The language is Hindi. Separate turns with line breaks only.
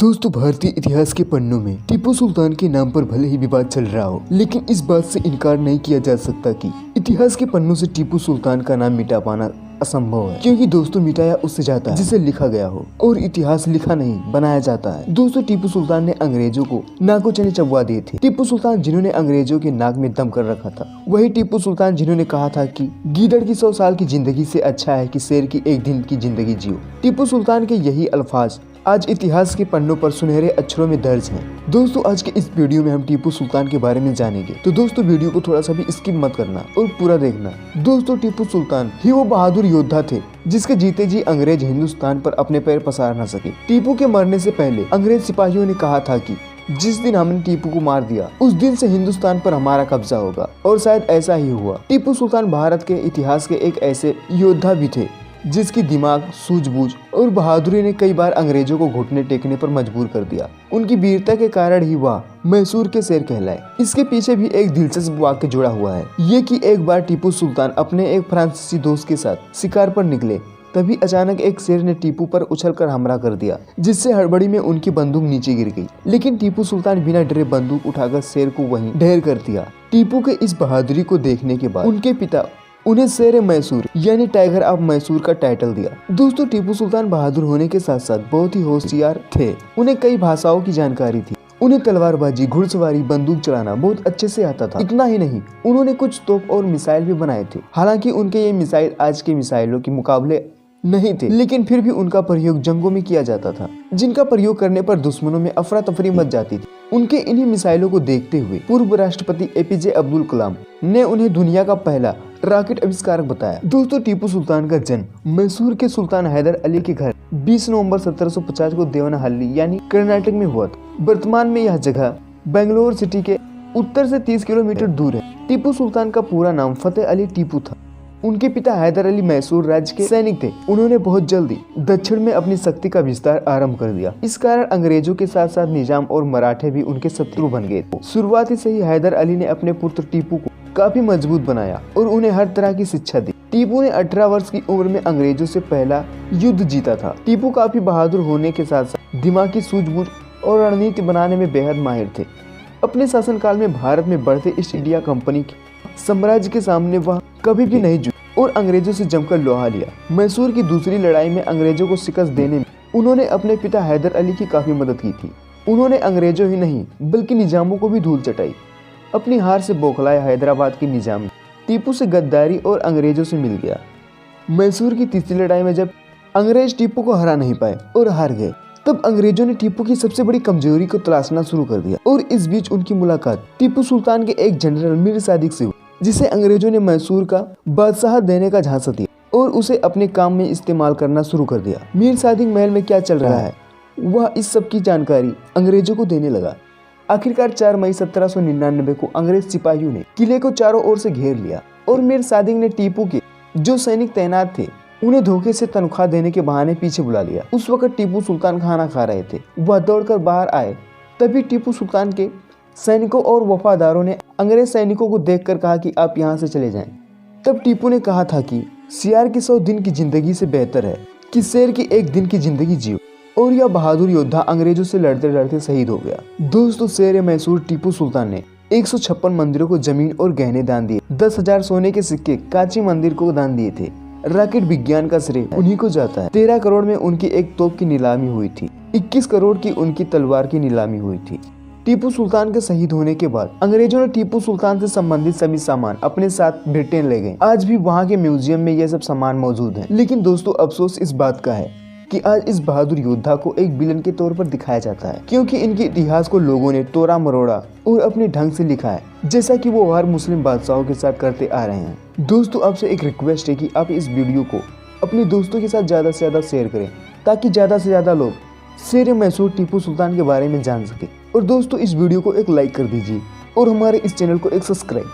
दोस्तों, भारतीय इतिहास के पन्नों में टीपू सुल्तान के नाम पर भले ही विवाद चल रहा हो, लेकिन इस बात से इनकार नहीं किया जा सकता कि इतिहास के पन्नों से टीपू सुल्तान का नाम मिटा पाना असंभव है। क्योंकि दोस्तों, मिटाया उससे जाता है जिसे लिखा गया हो, और इतिहास लिखा नहीं बनाया जाता है। दोस्तों, टीपू सुल्तान ने अंग्रेजों को नाको चने चबवा दिए थे। टीपू सुल्तान जिन्होंने अंग्रेजों के नाक में दम कर रखा था, वही टीपू सुल्तान जिन्होंने कहा था कि गीदड़ की 100 साल की जिंदगी से अच्छा है कि शेर की एक दिन की जिंदगी जियो। टीपू सुल्तान के यही अल्फाज आज इतिहास के पन्नों पर सुनहरे अक्षरों में दर्ज हैं। दोस्तों, आज के इस वीडियो में हम टीपू सुल्तान के बारे में जानेंगे, तो दोस्तों वीडियो को थोड़ा सा भी स्किप मत करना और पूरा देखना। दोस्तों, टीपू सुल्तान ही वो बहादुर योद्धा थे जिसके जीते जी अंग्रेज हिंदुस्तान पर अपने पैर पसार न सके। टीपू के मरने से पहले अंग्रेज सिपाहियों ने कहा था कि जिस दिन हमने टीपू को मार दिया, उस दिन से हिंदुस्तान पर हमारा कब्जा होगा, और शायद ऐसा ही हुआ। टीपू सुल्तान भारत के इतिहास के एक ऐसे योद्धा भी थे जिसकी दिमाग, सूझबूझ और बहादुरी ने कई बार अंग्रेजों को घुटने टेकने पर मजबूर कर दिया। उनकी वीरता के कारण ही वह मैसूर के शेर कहलाए। इसके पीछे भी एक दिलचस्प वाक्य जुड़ा हुआ है, ये कि एक बार टीपू सुल्तान अपने एक फ्रांसीसी दोस्त के साथ शिकार पर निकले, तभी अचानक एक शेर ने टीपू पर उछलकर हमला कर दिया, जिससे हड़बड़ी में उनकी बंदूक नीचे गिर गई। लेकिन टीपू सुल्तान बिना डरे बंदूक उठाकर शेर को वहीं ढेर कर दिया। टीपू के इस बहादुरी को देखने के बाद उनके पिता उन्हें शेर मैसूर यानी टाइगर ऑफ मैसूर का टाइटल दिया। दोस्तों, टीपू सुल्तान बहादुर होने के साथ साथ बहुत ही होशियार थे। उन्हें कई भाषाओं की जानकारी थी। उन्हें तलवारबाजी, घुड़सवारी, बंदूक चलाना बहुत अच्छे से आता था। इतना ही नहीं, उन्होंने कुछ तोप और मिसाइल भी बनाए थे। हालांकि उनके ये मिसाइल आज के मिसाइलों के मुकाबले नहीं थे, लेकिन फिर भी उनका प्रयोग जंगों में किया जाता था, जिनका प्रयोग करने पर दुश्मनों में अफरा तफरी मच जाती थी। उनके इन्हीं मिसाइलों को देखते हुए पूर्व राष्ट्रपति एपीजे अब्दुल कलाम ने उन्हें दुनिया का पहला रॉकेट आविष्कारक बताया। दोस्तों, टीपू सुल्तान का जन्म मैसूर के सुल्तान हैदर अली के घर 20 नवंबर 1750 को देवनाहल्ली यानी कर्नाटक में हुआ था। वर्तमान में यह जगह बेंगलोर सिटी के उत्तर से 30 किलोमीटर दूर है। टीपू सुल्तान का पूरा नाम फतेह अली टीपू था। उनके पिता हैदर अली मैसूर राज्य के सैनिक थे। उन्होंने बहुत जल्दी दक्षिण में अपनी शक्ति का विस्तार आरंभ कर दिया। इस कारण अंग्रेजों के साथ साथ निजाम और मराठे भी उनके शत्रु बन गए। शुरुआती से ही हैदर अली ने अपने पुत्र टीपू को काफी मजबूत बनाया और उन्हें हर तरह की शिक्षा दी। टीपू ने 18 वर्ष की उम्र में अंग्रेजों से पहला युद्ध जीता था। टीपू काफी बहादुर होने के साथ साथ दिमागी सूझबूझ और रणनीति बनाने में बेहद माहिर थे। अपने शासनकाल में भारत में बढ़ते ईस्ट इंडिया कंपनी के साम्राज्य के सामने वह कभी भी नहीं झुके और अंग्रेजों से जमकर लोहा लिया। मैसूर की दूसरी लड़ाई में अंग्रेजों को शिकस्त देने में उन्होंने अपने पिता हैदर अली की काफी मदद की थी। उन्होंने अंग्रेजों ही नहीं बल्कि निजामों को भी धूल चटाई। अपनी हार से बौखलाया हैदराबाद के निजाम टीपू से गद्दारी और अंग्रेजों से मिल गया। मैसूर की तीसरी लड़ाई में जब अंग्रेज टीपू को हरा नहीं पाए और हार गए, तब अंग्रेजों ने टीपू की सबसे बड़ी कमजोरी को तलाशना शुरू कर दिया, और इस बीच उनकी मुलाकात टीपू सुल्तान के एक जनरल मीर सादिक से हुई, जिसे अंग्रेजों ने मैसूर का बादशाह देने का झांसा दिया और उसे अपने काम में इस्तेमाल करना शुरू कर दिया। मीर सादिक महल में क्या चल रहा है, वह इस सब की जानकारी अंग्रेजों को देने लगा। आखिरकार 4 मई 1799 को अंग्रेज सिपाहियों ने किले को चारों ओर से घेर लिया और मीर सादिक ने टीपू के जो सैनिक तैनात थे उन्हें धोखे से तनख्वाह देने के बहाने पीछे बुला लिया। उस वक्त टीपू सुल्तान खाना खा रहे थे। वह दौड़कर बाहर आए, तभी टीपू सुल्तान के सैनिकों और वफादारों ने अंग्रेज सैनिकों को देखकर कहा कि आप यहाँ से चले जाएं। तब टीपू ने कहा था कि सियार की 100 दिन की जिंदगी से बेहतर है कि शेर की एक दिन की जिंदगी जियो, और यह बहादुर योद्धा अंग्रेजों से लड़ते लड़ते शहीद हो गया। दोस्तों, शेर मैसूर टीपू सुल्तान ने 156 मंदिरों को जमीन और गहने दान दिए। 10,000 सोने के सिक्के कांची मंदिर को दान दिए थे। रॉकेट विज्ञान का श्रेय उन्हीं को जाता है। 13 करोड़ में उनकी एक तोप की नीलामी हुई थी। 21 करोड़ की उनकी तलवार की नीलामी हुई थी। टीपू सुल्तान के शहीद होने के बाद अंग्रेजों ने टीपू सुल्तान से संबंधित सभी सामान अपने साथ ब्रिटेन ले गए। आज भी वहाँ के म्यूजियम में यह सब सामान मौजूद है। लेकिन दोस्तों, अफसोस इस बात का है कि आज इस बहादुर योद्धा को एक विलन के तौर पर दिखाया जाता है, क्योंकि इनके इतिहास को लोगों ने तोड़ा मरोड़ा और अपने ढंग से लिखा है, जैसा कि वो हर मुस्लिम बादशाहों के साथ करते आ रहे हैं। दोस्तों, आपसे एक रिक्वेस्ट है कि आप इस वीडियो को अपने दोस्तों के साथ ज्यादा से ज्यादा शेयर करें, ताकि ज्यादा से ज्यादा लोग शेर मैसूर टीपू सुल्तान के बारे में जान सके। और दोस्तों, इस वीडियो को एक लाइक कर दीजिए और हमारे इस चैनल को एक सब्सक्राइब